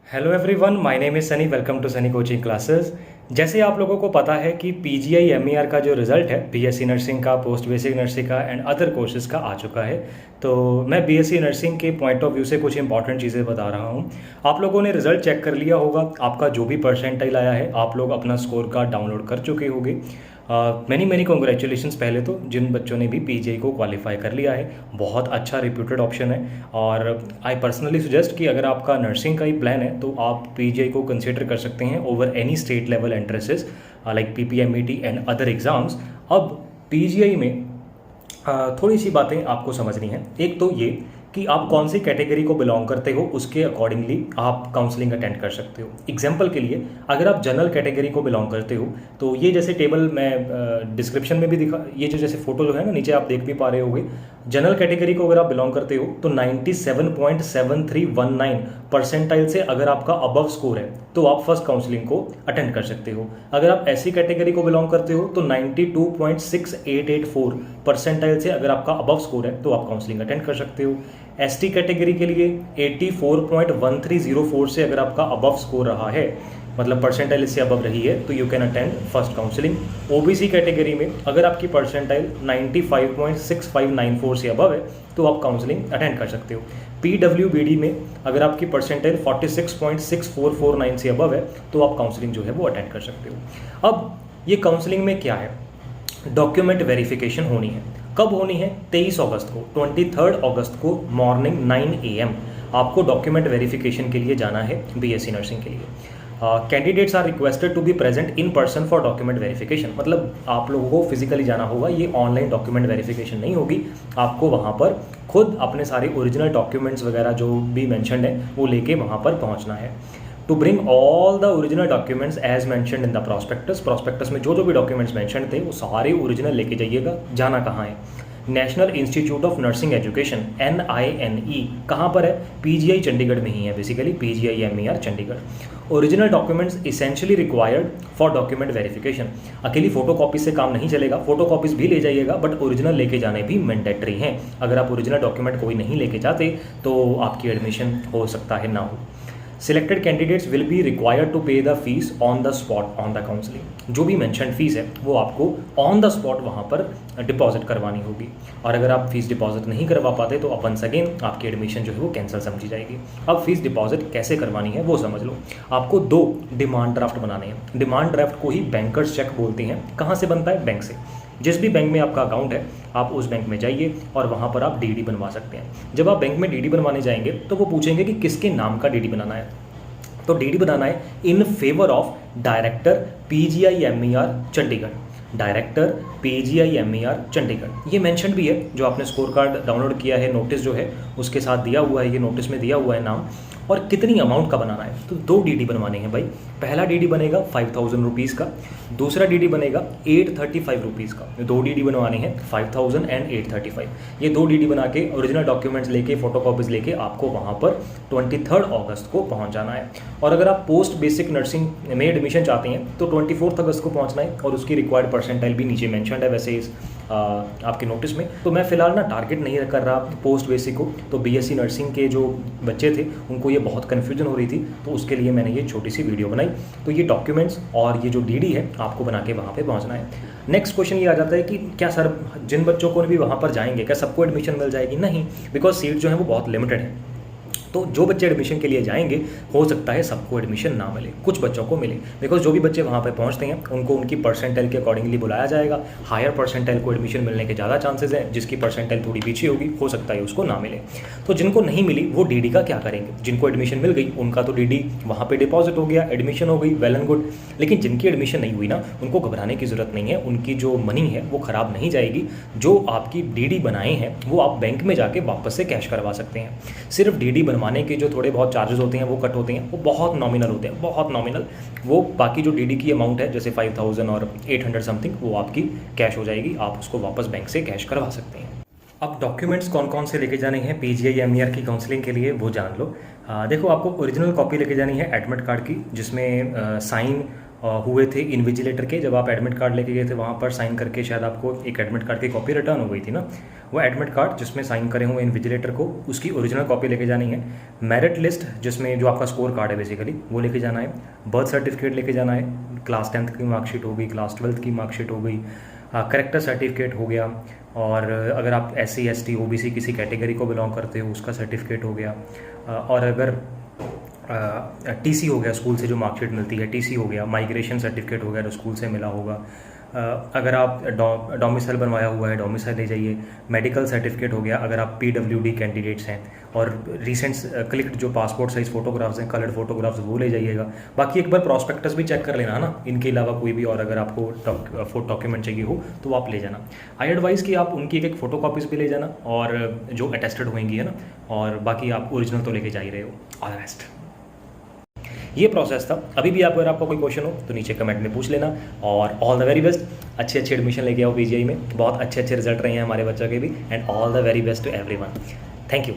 Hello everyone, my name is Sunny. Welcome to Sunny coaching classes. जैसे आप लोगों को पता है कि पीजीआई एमईआर का जो रिज़ल्ट है बीएससी नर्सिंग का, पोस्ट बेसिक नर्सिंग का एंड अदर कोर्सेज़ का आ चुका है। तो मैं बीएससी नर्सिंग के पॉइंट ऑफ व्यू से कुछ इंपॉर्टेंट चीज़ें बता रहा हूँ। आप लोगों ने रिज़ल्ट चेक कर लिया होगा, आपका जो भी परसेंटाइल आया है आप लोग अपना स्कोर कार्ड डाउनलोड कर चुके होंगे। मैनी कॉन्ग्रेचुलेशंस पहले तो जिन बच्चों ने भी पीजीआई को क्वालिफाई कर लिया है। बहुत अच्छा रिप्यूटेड ऑप्शन है और आई पर्सनली सजेस्ट कि अगर आपका नर्सिंग का ही प्लान है तो आप पीजीआई को कंसिडर कर सकते हैं over any state level entrances like PPMET and other exams. अब पीजीआई में थोड़ी सी बातें आपको समझनी है। एक तो ये कि आप कौन सी कैटेगरी को बिलोंग करते हो, उसके अकॉर्डिंगली आप काउंसलिंग अटेंड कर सकते हो। एग्जाम्पल के लिए अगर आप जनरल कैटेगरी को बिलोंग करते हो तो ये जैसे टेबल मैं डिस्क्रिप्शन में भी दिखा, ये जो जैसे फोटो जो है ना नीचे आप देख भी पा रहे होगे, जनरल कैटेगरी को अगर आप बिलोंग करते हो तो 97.7319 परसेंटाइल से अगर आपका अबव स्कोर है तो आप फर्स्ट काउंसलिंग को अटेंड कर सकते हो। अगर आप ऐसी कैटेगरी को बिलोंग करते हो तो 92.6884 परसेंटाइल से अगर आपका अबव स्कोर है तो आप काउंसलिंग अटेंड कर सकते हो। एसटी कैटेगरी के लिए 84.1304 से अगर आपका अबव स्कोर रहा है, मतलब परसेंटाइल इससे अबव रही है, तो you can attend first counselling. OBC category में अगर आपकी परसेंटाइल 95.6594 से अबव है तो आप काउंसलिंग अटेंड कर सकते हो। पीडब्ल्यूबीडी में अगर आपकी परसेंटाइल 46.6449 से अबव है तो आप काउंसलिंग जो है वो अटेंड कर सकते हो। अब ये काउंसलिंग में क्या है, डॉक्यूमेंट वेरिफिकेशन होनी है। कब होनी है? 23 अगस्त को, 23 अगस्त को मॉर्निंग 9 AM आपको डॉक्यूमेंट वेरिफिकेशन के लिए जाना है बीएससी नर्सिंग के लिए। Candidates are requested to be present in person for document verification, मतलब आप लोगों को फिजिकली जाना होगा, ये ऑनलाइन डॉक्यूमेंट वेरिफिकेशन नहीं होगी। आपको वहाँ पर खुद अपने सारे ओरिजिनल डॉक्यूमेंट्स वगैरह जो भी मैंशनड है वो लेके वहाँ पर पहुँचना है। To bring all the original documents as mentioned in the prospectus. Prospectus में जो भी डॉक्यूमेंट्स मैंशनड थे वो सारे ओरिजिनल लेके जाइएगा। जाना कहाँ है? National institute of nursing education NINE कहाँ पर है? पीजीआई चंडीगढ़ में ही है, basically PGI MER Chandigarh. Original documents essentially required for document verification. अकेली फोटोकॉपी से काम नहीं चलेगा, फोटोकॉपीज भी ले जाइएगा बट ओरिजिनल लेके जाने भी मैंडेटरी हैं। अगर आप ओरिजिनल डॉक्यूमेंट कोई नहीं लेके जाते तो आपकी एडमिशन हो सकता है ना हो। Selected candidates will be required to pay the fees on the spot on the counselling. जो भी मेंशन फीस है वो आपको ऑन द स्पॉट वहाँ पर डिपॉजिट करवानी होगी। और अगर आप फीस डिपॉजिट नहीं करवा पाते तो वंस अगेन आपकी एडमिशन जो है वो कैंसिल समझी जाएगी। अब फीस डिपॉजिट कैसे करवानी है वो समझ लो। आपको 2 डिमांड ड्राफ्ट बनाने हैं। डिमांड ड्राफ्ट को ही बैंकर्स चेक बोलते हैं। कहाँ से बनता है? बैंक से। जिस भी बैंक में आपका अकाउंट है आप उस बैंक में जाइए और वहाँ पर आप डीडी बनवा सकते हैं। जब आप बैंक में डीडी बनवाने जाएंगे तो वो पूछेंगे कि किसके नाम का डीडी बनाना है, तो डीडी बनाना है in favour of director PGI MER Chandigarh. Director PGI MER Chandigarh ये मेंशन भी है, जो आपने स्कोर कार्ड डाउनलोड किया है, नोटिस जो है उसके साथ दिया हुआ है, ये नोटिस में दिया हुआ है नाम। और कितनी अमाउंट का बनाना है, तो 2 डीडी बनवाने हैं भाई। पहला डीडी बनेगा 5000 रुपीज़ का, दूसरा डीडी बनेगा 835 रुपीज़ का। 2 डीडी बनवाने हैं 5000 एंड 835। ये 2 डीडी बना के ओरिजिनल डॉक्यूमेंट्स लेके, फोटोकॉपीज लेके आपको वहाँ पर 23 अगस्त को पहुँच जाना है। और अगर आप पोस्ट बेसिक नर्सिंग में एडमिशन चाहते हैं तो 24 अगस्त को पहुँचना है और उसकी रिक्वायर्ड परसेंटाइल भी नीचे मैंशनड है वैसे इस आपके नोटिस में। तो मैं फिलहाल ना टारगेट नहीं कर रहा पोस्ट बेसिक को, तो बीएससी नर्सिंग के जो बच्चे थे उनको ये बहुत कन्फ्यूजन हो रही थी, तो उसके लिए मैंने ये छोटी सी वीडियो बनाई। तो ये डॉक्यूमेंट्स और ये जो डीडी है आपको बना के वहाँ पे पहुँचना है। नेक्स्ट क्वेश्चन ये आ जाता है कि क्या सर जिन बच्चों को भी वहाँ पर जाएंगे क्या सबको एडमिशन मिल जाएगी? नहीं, बिकॉज सीट जो है वो बहुत लिमिटेड है। तो जो बच्चे एडमिशन के लिए जाएंगे हो सकता है सबको एडमिशन ना मिले, कुछ बच्चों को मिले, बिकॉज जो भी बच्चे वहाँ पे पहुँचते हैं उनको उनकी परसेंटाइल के अकॉर्डिंगली बुलाया जाएगा। हायर परसेंटाइल को एडमिशन मिलने के ज़्यादा चांसेस हैं, जिसकी परसेंटाइल थोड़ी पीछे होगी हो सकता है उसको ना मिले। तो जिनको नहीं मिली वो डीडी का क्या करेंगे? जिनको एडमिशन मिल गई उनका तो डीडी वहाँ पर डिपॉजिट हो गया, एडमिशन हो गई, वेल एंड गुड। लेकिन जिनकी एडमिशन नहीं हुई ना, उनको घबराने की ज़रूरत नहीं है, उनकी जो मनी है वो ख़राब नहीं जाएगी। जो आपकी डीडी बनाए हैं वो आप बैंक में जाके वापस से कैश करवा सकते हैं। सिर्फ डीडी बनवाने के जो थोड़े बहुत चार्जेस होते हैं वो कट होते हैं, वो बहुत नॉमिनल होते हैं, बहुत नॉमिनल। वो बाकी जो डीडी की अमाउंट है जैसे 5000 और 800 समथिंग वो आपकी कैश हो जाएगी, आप उसको वापस बैंक से कैश करवा सकते हैं। अब डॉक्यूमेंट्स कौन कौन से लेके जाने हैं पीजीआई एमईआर की काउंसलिंग के लिए वो जान लो। देखो आपको ओरिजिनल कॉपी लेके जानी है एडमिट कार्ड की, जिसमें साइन हुए थे इन्विजिलेटर के, जब आप एडमिट कार्ड लेके गए थे वहाँ पर साइन करके शायद आपको एक एडमिट कार्ड की कॉपी रिटर्न हो गई थी ना, वो एडमिट कार्ड जिसमें साइन करे हुए इन्विजिलेटर को उसकी ओरिजिनल कॉपी लेके जानी है। मेरिट लिस्ट जिसमें जो आपका स्कोर कार्ड है बेसिकली वो लेके जाना है। बर्थ सर्टिफिकेट लेके जाना है, क्लास 10th की मार्कशीट हो गई, क्लास 12th की मार्कशीट हो गई, करेक्टर सर्टिफिकेट हो गया, और अगर आप SC ST OBC किसी कैटेगरी को बिलोंग करते हो उसका सर्टिफिकेट हो गया, और अगर TC हो गया, स्कूल से जो मार्कशीट मिलती है TC हो गया, माइग्रेशन सर्टिफिकेट हो गया जो स्कूल से मिला होगा, अगर आप डोमिसाइल बनवाया हुआ है डोमिसाइल ले जाइए, मेडिकल सर्टिफिकेट हो गया अगर आप PWD कैंडिडेट्स हैं, और रिसेंट क्लिक्ड जो पासपोर्ट साइज़ फ़ोटोग्राफ्स हैं, कलर्ड फोटोग्राफ्स, वो ले जाइएगा। बाकी एक बार प्रॉस्पेक्टस भी चेक कर लेना है ना, इनके अलावा कोई भी और अगर आपको डॉक्यूमेंट चाहिए हो तो आप ले जाना। आई एडवाइस कि आप उनकी एक फ़ोटो कॉपीज़ भी ले जाना और जो अटेस्टेड होंगी है ना, और बाकी आप ओरिजिनल तो लेके जा ही रहे हो। All the best. ये प्रोसेस था। अभी भी अगर आपका कोई क्वेश्चन हो तो नीचे कमेंट में पूछ लेना, और ऑल द वेरी बेस्ट। अच्छे एडमिशन लेके आओ PGI में, बहुत अच्छे रिजल्ट रहे हैं हमारे बच्चों के भी, and all the very best to everyone. Thank you.